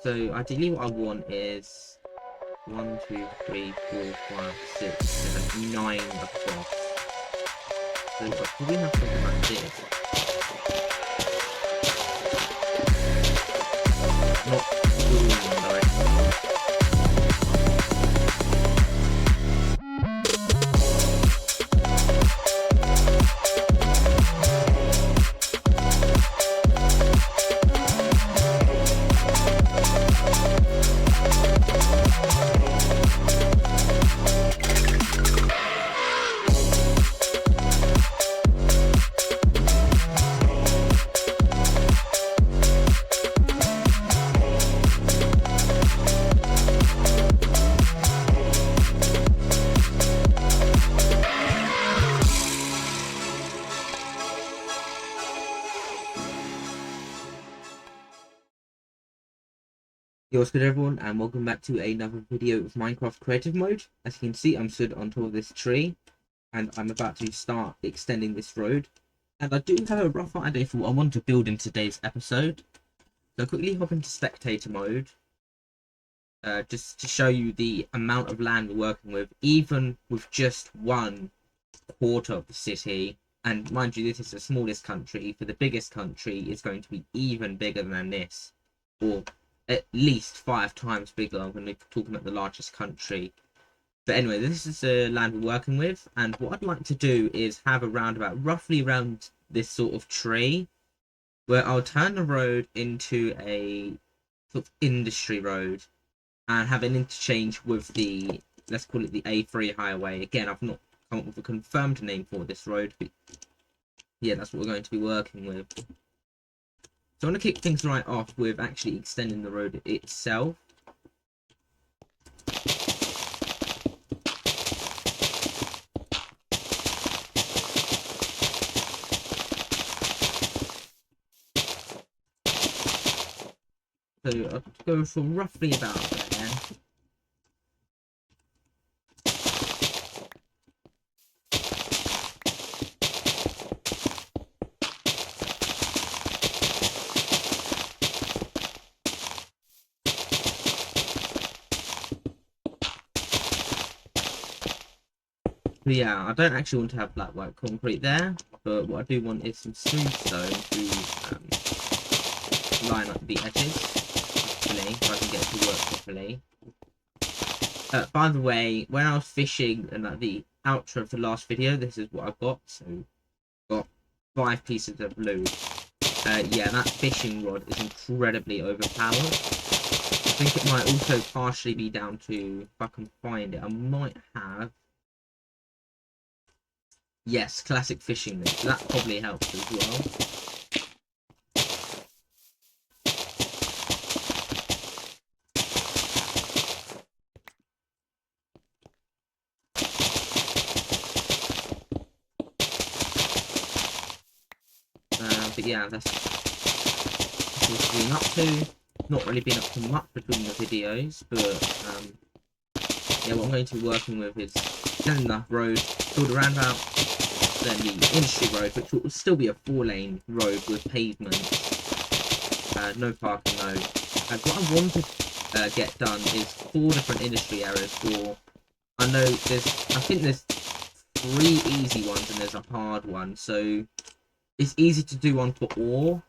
So ideally what I want is 1, 2, 3, 4, 5, 6, 7, 9 across. So I probably have something like this. Not full directly. What's good everyone, and welcome back to another video of Minecraft creative mode. As you can see, I'm stood on top of this tree and I'm about to start extending this road, and I do have a rough idea for what I want to build in today's episode. So quickly hop into spectator mode, just to show you the amount of land we're working with, even with just 1/4 of the city. And mind you, this is the smallest country. For the biggest country, it's going to be even bigger than this, or at least 5 times bigger when we're talking about the largest country. But anyway, this is the land we're working with, and what I'd like to do is have a roundabout roughly around this sort of tree, where I'll turn the road into a sort of industry road and have an interchange with the, let's call it the A3 highway. Again, I've not come up with a confirmed name for this road, but yeah, that's what we're going to be working with. So I want to kick things right off with actually extending the road itself. So I'll go for roughly about there. But yeah, I don't actually want to have black white concrete there, but what I do want is some smooth stone to line up the edges properly, so I can get it to work properly. By the way, when I was fishing and at the outro of the last video, this is what I've got. So got 5 pieces of blue. Yeah, that fishing rod is incredibly overpowered. I think it might also partially be down to, if I can find it, I might have, yes, classic fishing mix. So that probably helps as well. But yeah, that's what we've been up to. Not really been up to much between the videos, but yeah, what I'm going to be working with is extending the road, build a roundabout, then the industry road, which will still be a 4-lane road with pavement, no parking though. And what I want to get done is 4 different industry areas. For I know I think there's 3 easy ones and there's a hard one, so it's easy to do one for ore,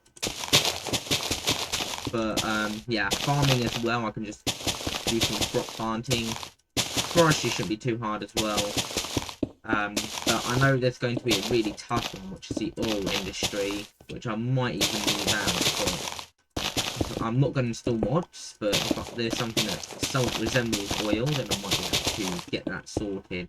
but yeah, farming as well. I can just do some crop planting. Forestry shouldn't be too hard as well. But I know there's going to be a really tough one, which is the oil industry, which I might even leave out. But I'm not going to install mods, but if there's something that somewhat resembles oil, then I might be able to get that sorted.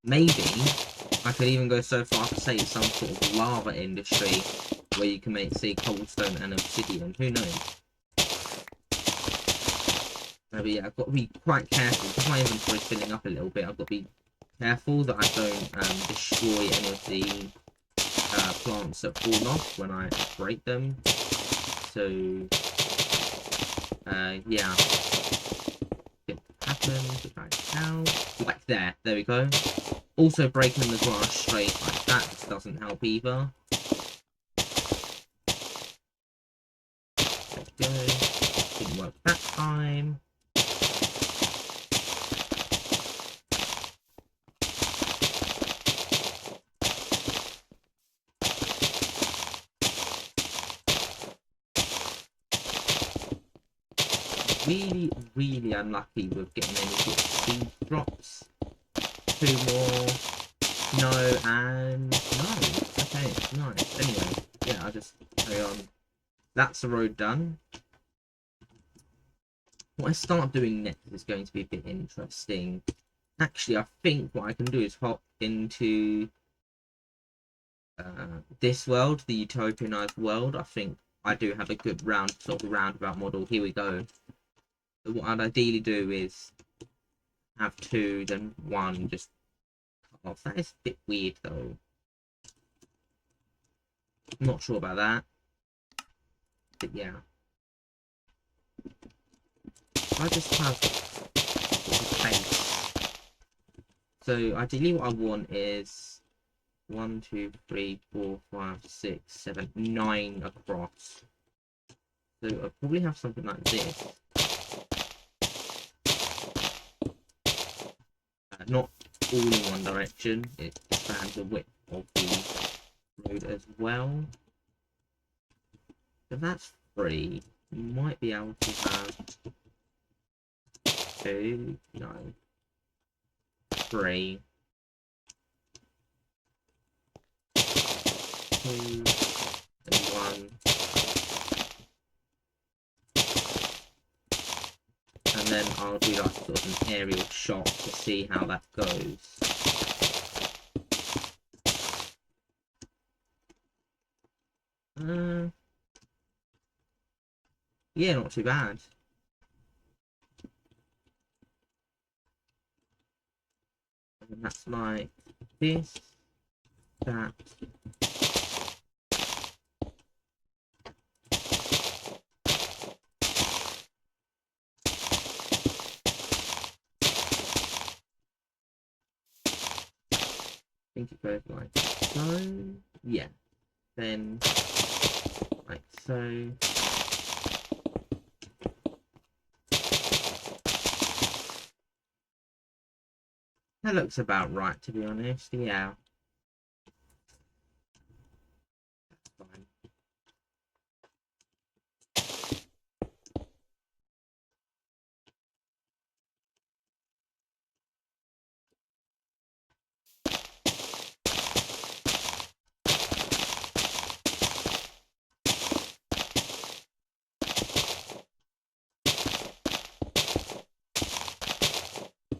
Maybe I could even go so far to say some sort of lava industry where you can make, say, cobblestone and obsidian. Who knows? But yeah, I've got to be quite careful because my inventory's filling up a little bit. I've got to be careful that I don't destroy any of the plants that fall off when I break them. So yeah, it happens right now. Like there we go. Also, breaking the grass straight like that just doesn't help either. There we go. Didn't work that time. Really unlucky with getting any sort of speed drops. 2 more. No, and no. Okay, nice. Anyway, yeah, I'll just carry on. That's the road done. What I start doing next is going to be a bit interesting. Actually, I think what I can do is hop into this world, the utopianized world. I think I do have a good sort of roundabout model. Here we go. So what I'd ideally do is have 2, then 1, just cut off. That is a bit weird though. I'm not sure about that. But yeah. I just have a base. So ideally what I want is 1, 2, 3, 4, 5, 6, 7, 9 across. So I'll probably have something like this. Not all in one direction, it expands the width of the road as well. So that's 3. You might be able to have 2, no, 3, 2, and 1. And then I'll do like sort of an aerial shot to see how that goes. Yeah, not too bad. And that's like this, that. I think it goes like so. Yeah. Then like so. That looks about right, to be honest. Yeah. That's fine.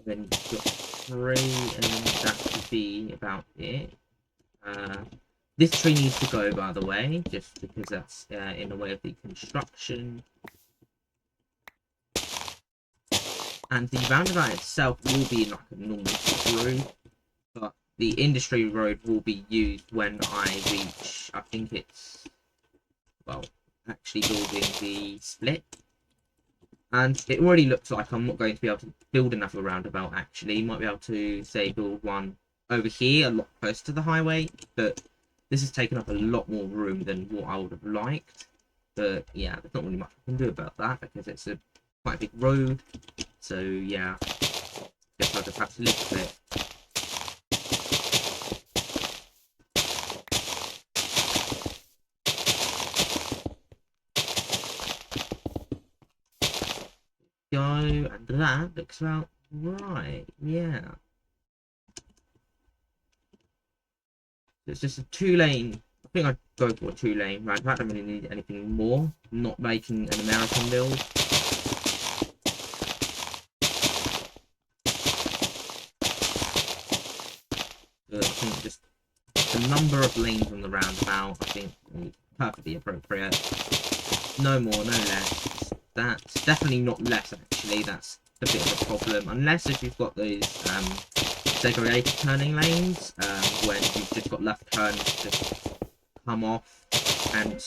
Then you've got 3, and then that should be about it. This tree needs to go, by the way, just because that's in the way of the construction. And the roundabout itself will be like a normal road, but the industry road will be used when I reach, I think it's, well, actually building the split. And it already looks like I'm not going to be able to build another roundabout, actually. Might be able to, say, build one over here, a lot closer to the highway, but this has taken up a lot more room than what I would have liked. But yeah, there's not really much I can do about that because it's a quite a big road. So yeah, guess I'll just have to live with it. Go, and that looks about right. Yeah. It's just a 2-lane. I think I'd go for a 2-lane. Right, I don't really need anything more. I'm not making an American build. But I think just the number of lanes on the roundabout, I think, is perfectly appropriate. No more, no less. That's definitely not less, actually. That's a bit of a problem. Unless if you've got those segregated turning lanes, when you've just got left turns just come off, and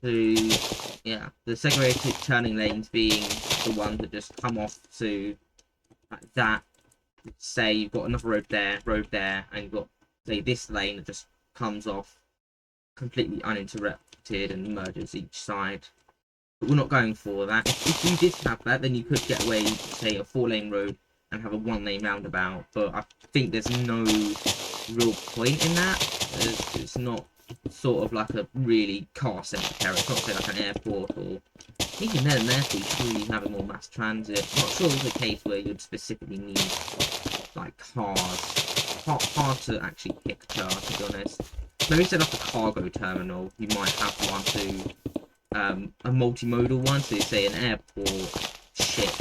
the segregated turning lanes being the ones that just come off to like that, say you've got another road there, and you've got, say, this lane that just comes off completely uninterrupted and merges each side. But we're not going for that. If you did have that, then you could get away, say, a 4-lane road and have a 1-lane roundabout. But I think there's no real point in that. It's not sort of like a really car-centric area. It's not, say, like an airport, or even then, an airport, you should really have a more mass transit. I'm not sure it's a case where you'd specifically need, like, cars. Hard to actually picture, to be honest. Maybe instead of like a cargo terminal, you might have one to a multimodal one, so you say an airport, ship,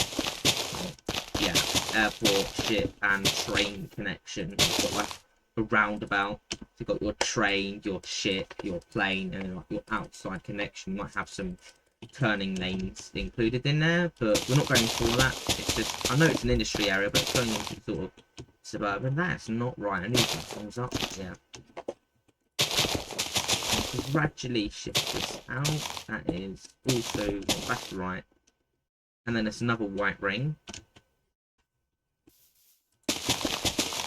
airport, ship, and train connection. You've got like a roundabout. So you've got your train, your ship, your plane, and like your outside connection. You might have some turning lanes included in there, but we're not going for that. It's just, I know it's an industry area, but it's going into sort of suburban. That's not right. I need some thumbs up. Yeah. Gradually shift this out. That is also back to right, and then it's another white ring.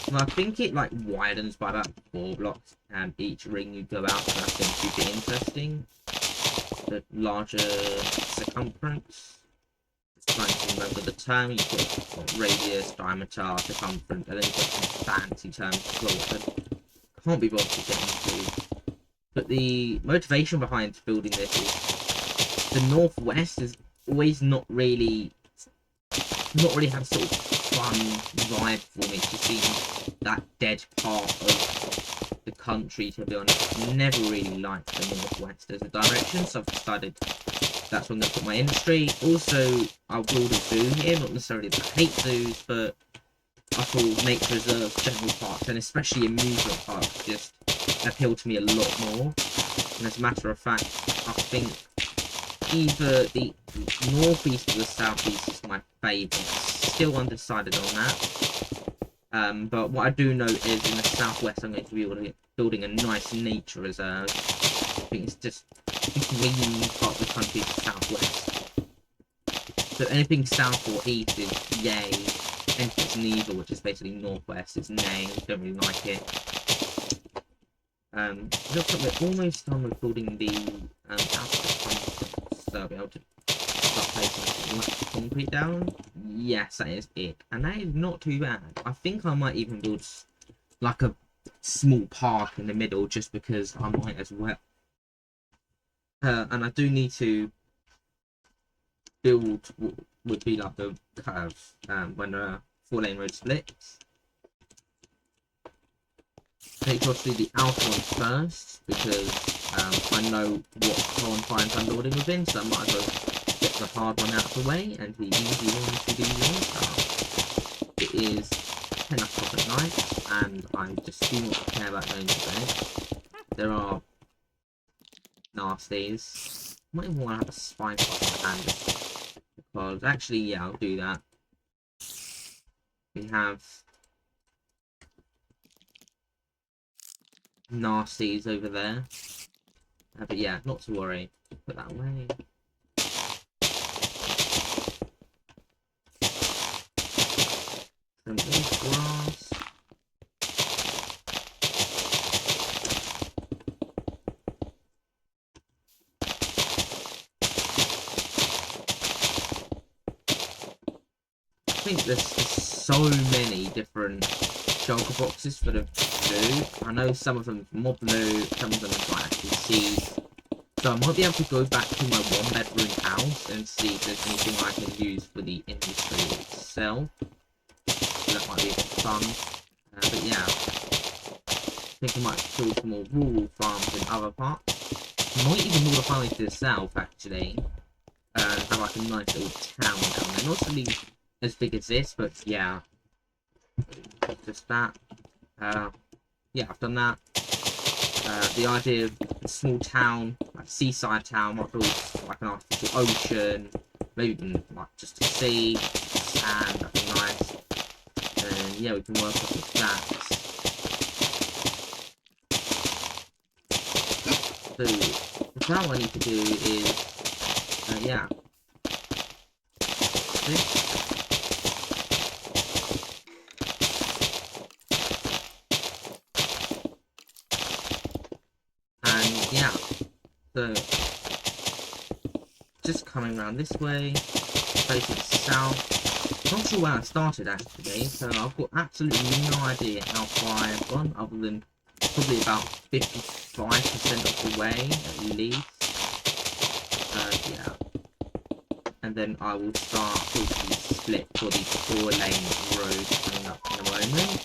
And I think it like widens by about 4 blocks, and each ring you go out, so that's going to be interesting. The larger circumference. Just trying to remember the term. You've got radius, diameter, circumference, and then you've got some fancy terms as well, which I can't be bothered to get into. But the motivation behind building this is the Northwest has always not really had sort of fun vibe for me. It's just been that dead part of the country, to be honest. I've never really liked the Northwest as a direction, so I've decided that's where I'm going to put my industry. Also, I'll build a zoo here, not necessarily that I hate zoos, but I thought nature reserves, general parks, and especially amusement parks just appeal to me a lot more. And as a matter of fact, I think either the northeast or the southeast is my favourite. Still undecided on that. But what I do know is in the southwest I'm going to be building a nice nature reserve. I think it's just the green part of the country is the southwest. So anything south or east is yay. Anything that's neither, which is basically northwest, is nay. Don't really like it. Looks like we're almost done with building the outer concrete, so I'll be able to start placing concrete down. Yes, that is it, and that is not too bad. I think I might even build like a small park in the middle, just because I might as well. And I do need to build what would be like the curve when a 4-lane road splits. Make sure to do the outer one first, because I know what confines I'm building within, so I might as well get the hard one out of the way and the easy one to do later. It is 10 o'clock at night, and I just do not care about going to bed. There are nasties. I might even want to have a spike on my hand, because actually, yeah, I'll do that. We have nasties over there, but yeah, not to worry. Put that away. Some grass. I think there's so many different shulker boxes for the blue. I know some of them are more blue, some of them are actually seeds. So I might be able to go back to my 1-bedroom house and see if there's anything I can use for the industry itself. So that might be a bit fun. But yeah, I think I might build some more rural farms in other parts. I might even move a farm to the south, actually. Have like a nice little town down there. Not really as big as this, but yeah. Just that. Yeah, I've done that. The idea of a small town, like seaside town, might build like an artificial ocean, maybe even like just a sea, sand, that'd be nice. And yeah, we can work off of that. So the now I need to do is yeah. This. yeah, so just coming around this way, facing south. Not sure where I started actually, so I've got absolutely no idea how far I've gone, other than probably about 55% of the way at least. Yeah. And then I will start with the split for the 4-lane road coming up in a moment.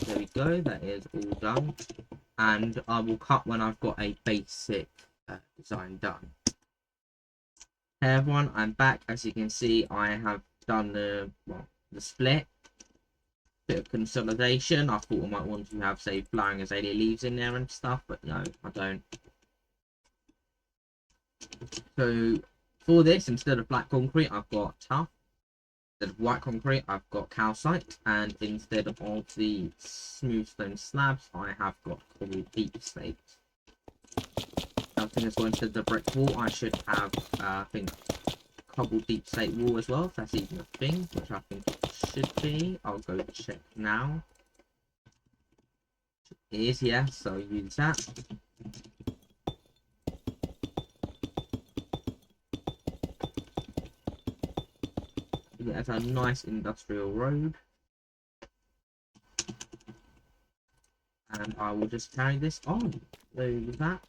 There we go, that is all done. And I will cut when I've got a basic design done. Hey everyone, I'm back. As you can see, I have done the split. Bit of consolidation. I thought I might want to have, say, flowering azalea leaves in there and stuff, but no, I don't. So for this, instead of black concrete, I've got tough. Instead of white concrete, I've got calcite, and instead of the smooth stone slabs, I have got cobbled deep slate. I think as well, instead of the brick wall, I should have, I think, cobbled deep slate wall as well, if that's even a thing, which I think it should be. I'll go check now. It is, yeah, so I'll use that. There's a nice industrial road. And I will just carry this on. There with that.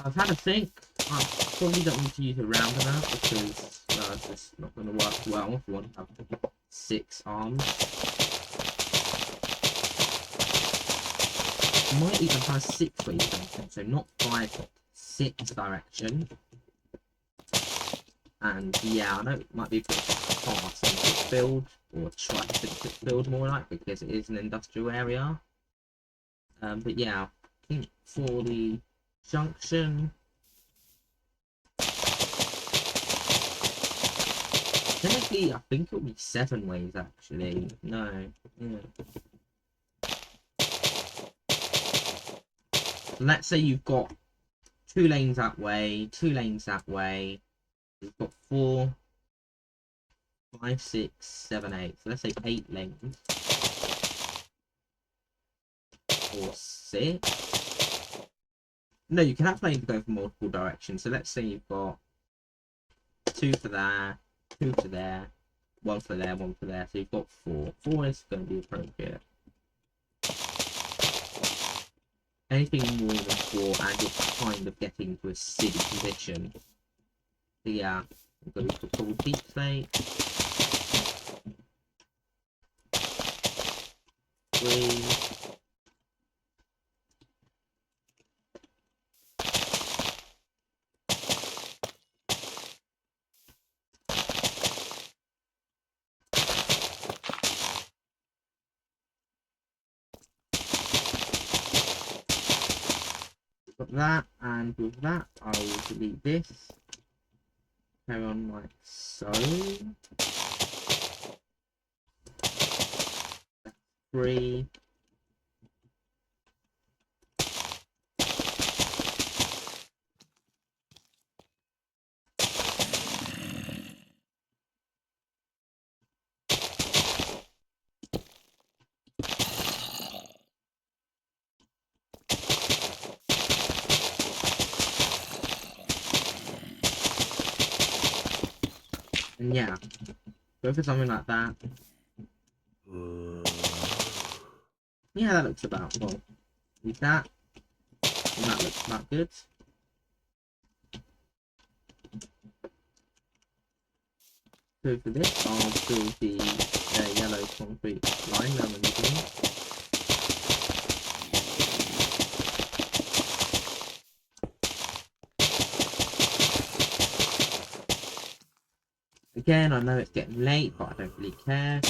I've had a think. I probably don't need to use a roundabout because it's just not going to work well if you want to have 6 arms. Might even have 6 ways junction, so not 5 but 6 direction. And yeah, I know it might be a bit fast to build, or try to build more like, because it is an industrial area. But yeah, I think for the junction, technically I think it'll be 7 ways actually. No, yeah. So let's say you've got 2 lanes that way, 2 lanes that way. You've got 4, 5, 6, 7, 8. So let's say 8 lanes. Or 6. No, you can have lanes go from multiple directions. So let's say you've got 2 for there, 2 for there, 1 for there, 1 for there. So you've got 4. 4 is going to be appropriate. Anything more than 4 and you're kind of getting to a city position. So yeah, we'll go for cobbled deep slate. 3. Got that, and with that, I will delete this. Carry on like so. 3. And yeah, go for something like that. Yeah, that looks about, well, with that, and that looks about good. So for this, I'll build the yellow concrete line down the middle. Again, I know it's getting late, but I don't really care.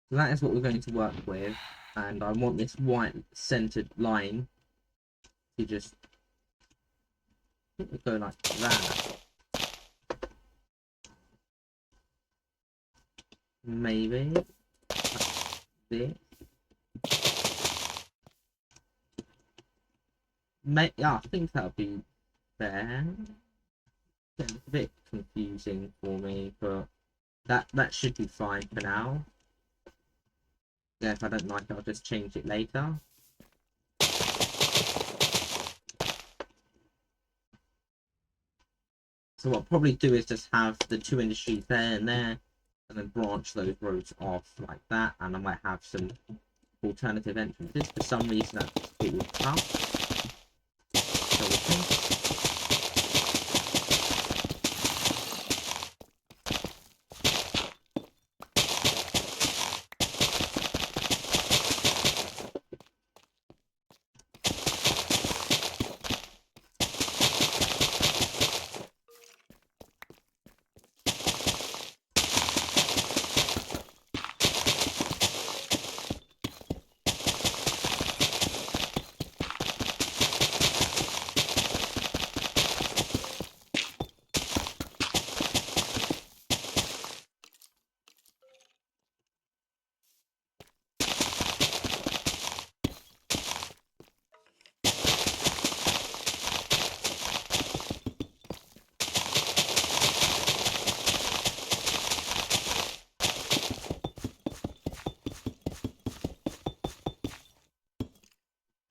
So that is what we're going to work with, and I want this white centered line to just go like that. Maybe like this. Yeah, I think that'll be fair. It's a bit confusing for me, but that should be fine for now. Yeah, if I don't like it, I'll just change it later. So what I'll probably do is just have the 2 industries there and there, and then branch those roads off like that, and I might have some alternative entrances. For some reason that's called tough.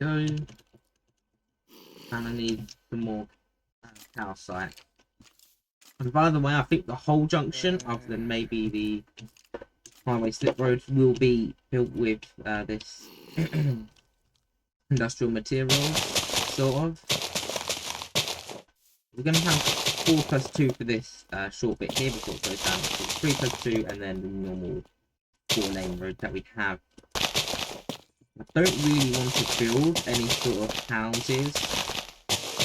Go. And I need some more calcite. And by the way, I think the whole junction, other than maybe the highway slip roads, will be built with this industrial materials, sort of. We're going to have 4 plus 2 for this short bit here before it goes down to 3 plus 2, and then the normal 4-lane road that we have. I don't really want to build any sort of houses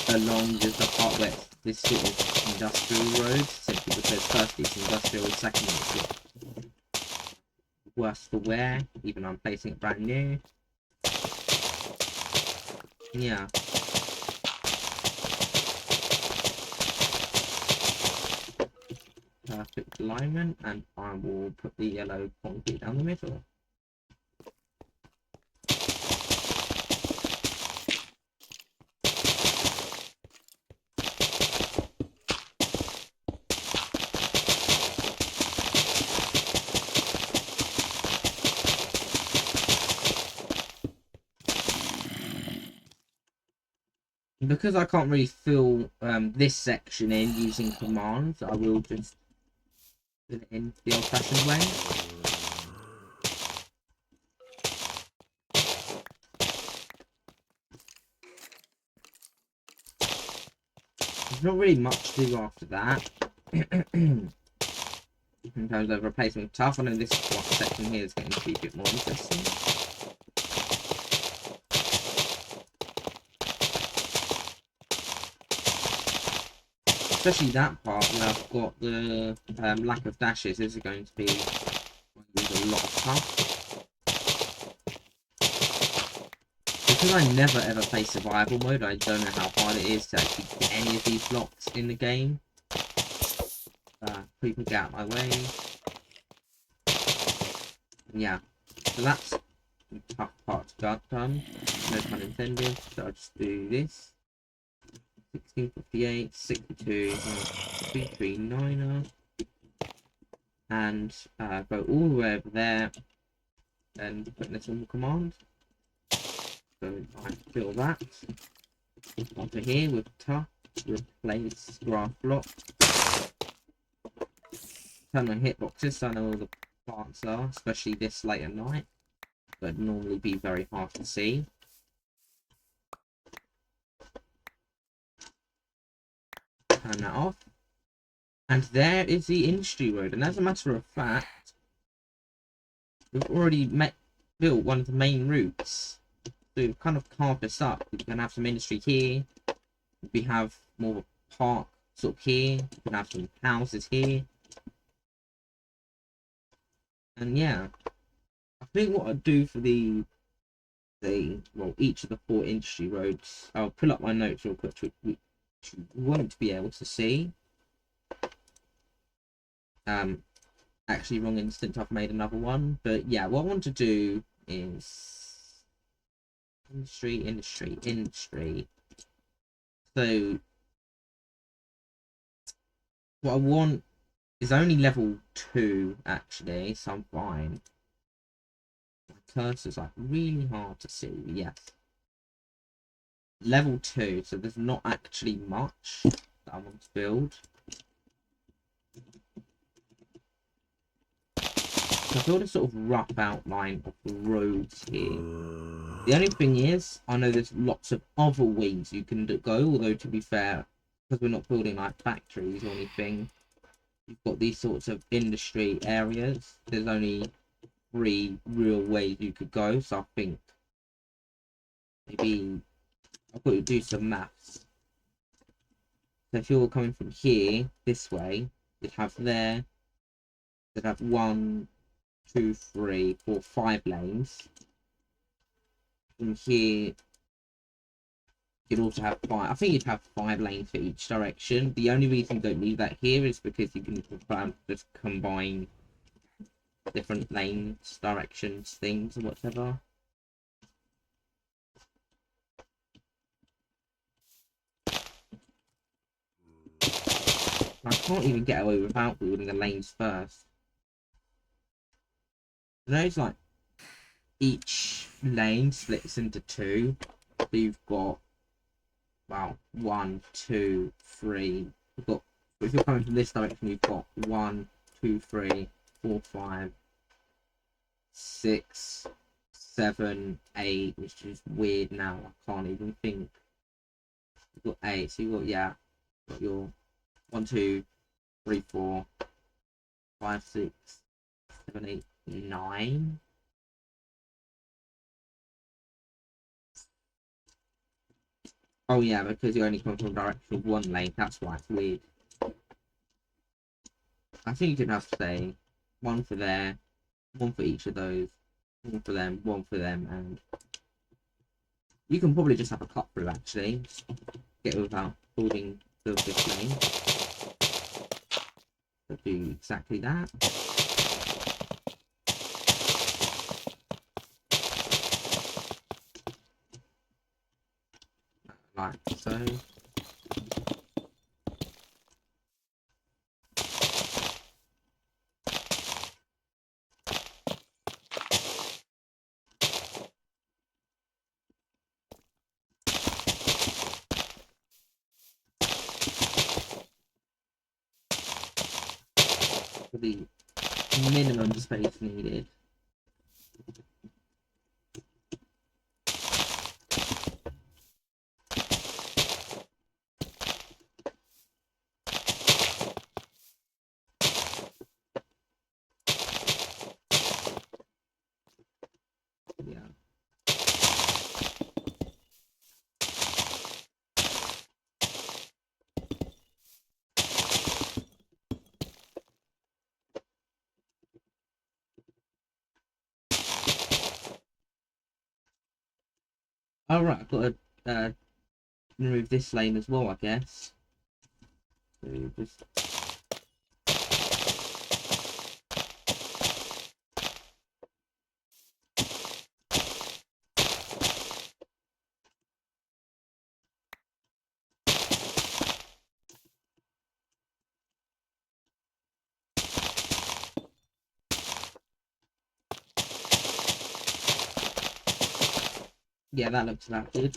along the part where this sort of industrial road, simply because firstly it's industrial, secondly it's worse for wear, even though I'm placing it brand new. Yeah. Perfect alignment, and I will put the yellow concrete down the middle. Because I can't really fill this section in using commands, I will just fill it in the old-fashioned way. There's not really much to do after that. In terms of replacement tough, I know this section here is going to be a bit more interesting. Especially that part where I've got the lack of dashes. This is going to be a lot of tough. Because I never ever play survival mode, I don't know how hard it is to actually get any of these blocks in the game. People get out of my way. And yeah, so that's the tough part done. No pun intended. So I'll just do this. 1658, 62, 339er, and go all the way over there and put this on the command. So I fill that onto here with tough, replace graph block. Turn my hitboxes so I know all the parts are, especially this late at night. But normally be very hard to see. Turn that off. And there is the industry road. And as a matter of fact, we've already built one of the main routes. So we've kind of carved this up. We can have some industry here. We have more of a park sort of here. We can have some houses here. And yeah, I think what I'd do for each of the 4 industry roads, I'll pull up my notes real quick, which you won't be able to see. Actually, wrong instant, I've made another one. But yeah, what I want to do is industry. So What I want is only level 2, actually, so I'm fine. My cursor's like really hard to see. Yes. Level 2, so there's not actually much that I want to build. So I build a sort of rough outline of the roads here. The only thing is, I know there's lots of other ways you can go, although to be fair, because we're not building like factories or anything, you've got these sorts of industry areas. There's only 3 real ways you could go, so I think maybe I've got to do some maths. So if you're coming from here, this way, you'd have there, you'd have 1, 2, 3, 4, 5 lanes. From here, you'd also have 5. I think you'd have 5 lanes for each direction. The only reason you don't need that here is because you can just combine different lanes, directions, things, or whatever. I can't even get away without building the lanes first. You know, it's like each lane splits into 2. So you've got, well, 1, 2, 3. You've got, if you're coming from this direction, you've got 1, 2, 3, 4, 5, 6, 7, 8, which is weird now. I can't even think. You've got 8, so you've got, yeah, got your 1, 2, 3, 4, 5, 6, 7, 8, 9. Oh yeah, because you only come from a direction of 1 lane, that's why it's weird. I think you could have to say 1 for there, 1 for each of those, 1 for them, 1 for them, and you can probably just have a cut through actually. Get without building this lane. So do exactly that. Like so. For the minimum space needed. Yeah. All right, I've got to remove this lane as well, I guess. So just yeah, that looks about good.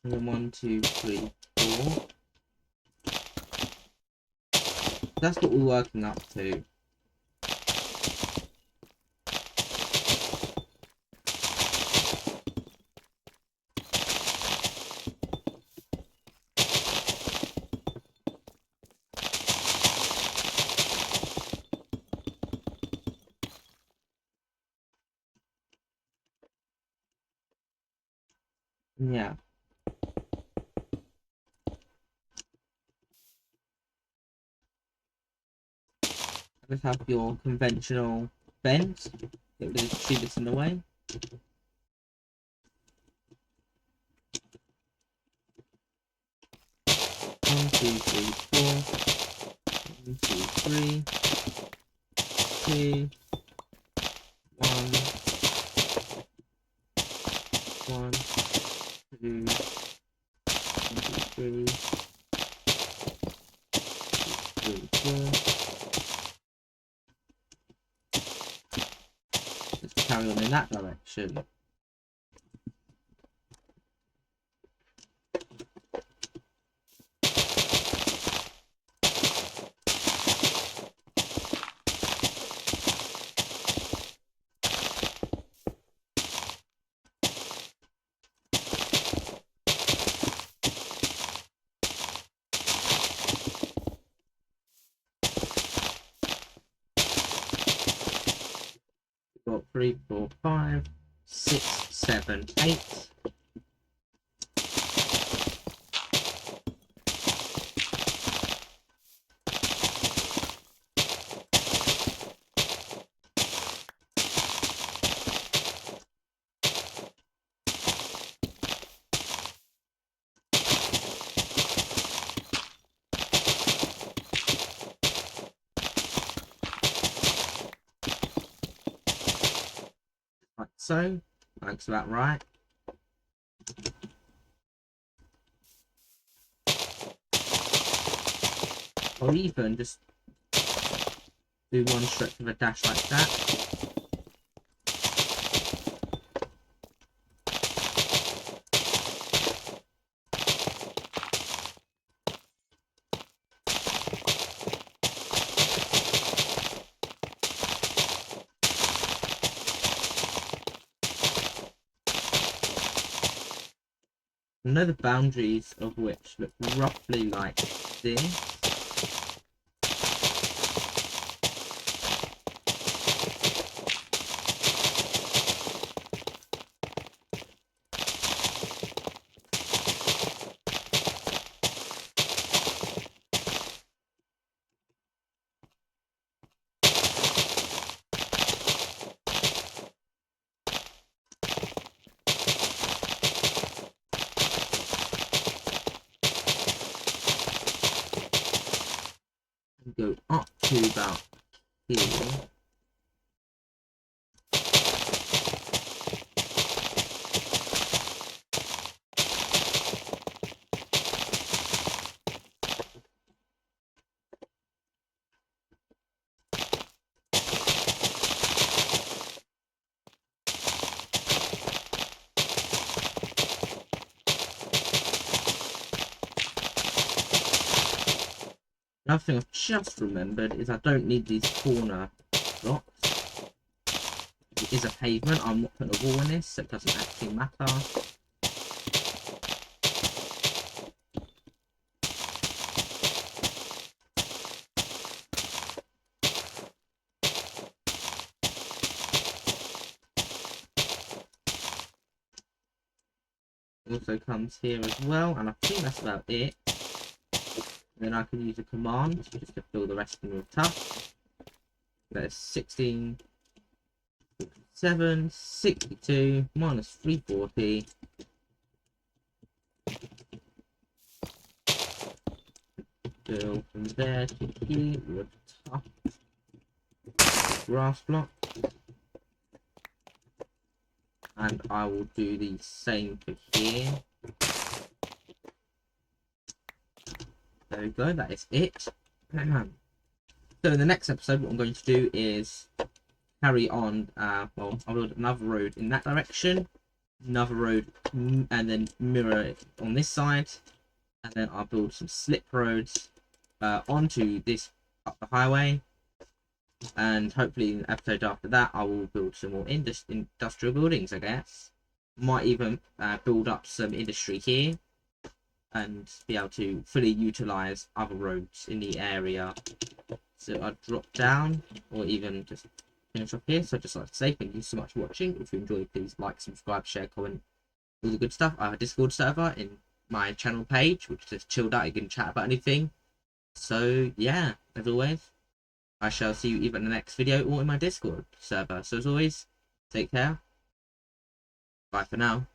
And then 1, 2, 3, 4. That's what we're working up to. Yeah. Just have your conventional bends. Get rid of the tree that's in the way. One, two, three, four. 3, 2, 1, 1, 2, 3, 4. Let's carry on in that direction. Got 3, 4, 5, 6, 7, 8. Like so. Looks about right. Or even just do one stretch of a dash like that. I know the boundaries of which look roughly like this. Go up to about here. Another thing I've just remembered is I don't need these corner blocks. It is a pavement, I'm not putting a wall in this, so it doesn't actually matter. Also comes here as well, and I think that's about it. Then I can use a command just to fill the rest in with tough. That is 16, 7, 62, minus 340. Go from there to here with tough grass block. And I will do the same for here. There we go, that is it. So in the next episode, what I'm going to do is carry on, well, I'll build another road in that direction, another road, and then mirror it on this side, and then I'll build some slip roads onto this up the highway, and hopefully in the episode after that, I will build some more industrial buildings, I guess. Might even build up some industry here, and be able to fully utilize other roads in the area. So I'll drop down, or even just finish off here. So I'd just like to say thank you so much for watching. If you enjoyed, please like, subscribe, share, comment, all the good stuff. I have a Discord server in my channel page, which is just chilled out. You can chat about anything. So yeah, as always, I shall see you either in the next video or in my Discord server. So as always, take care. Bye for now.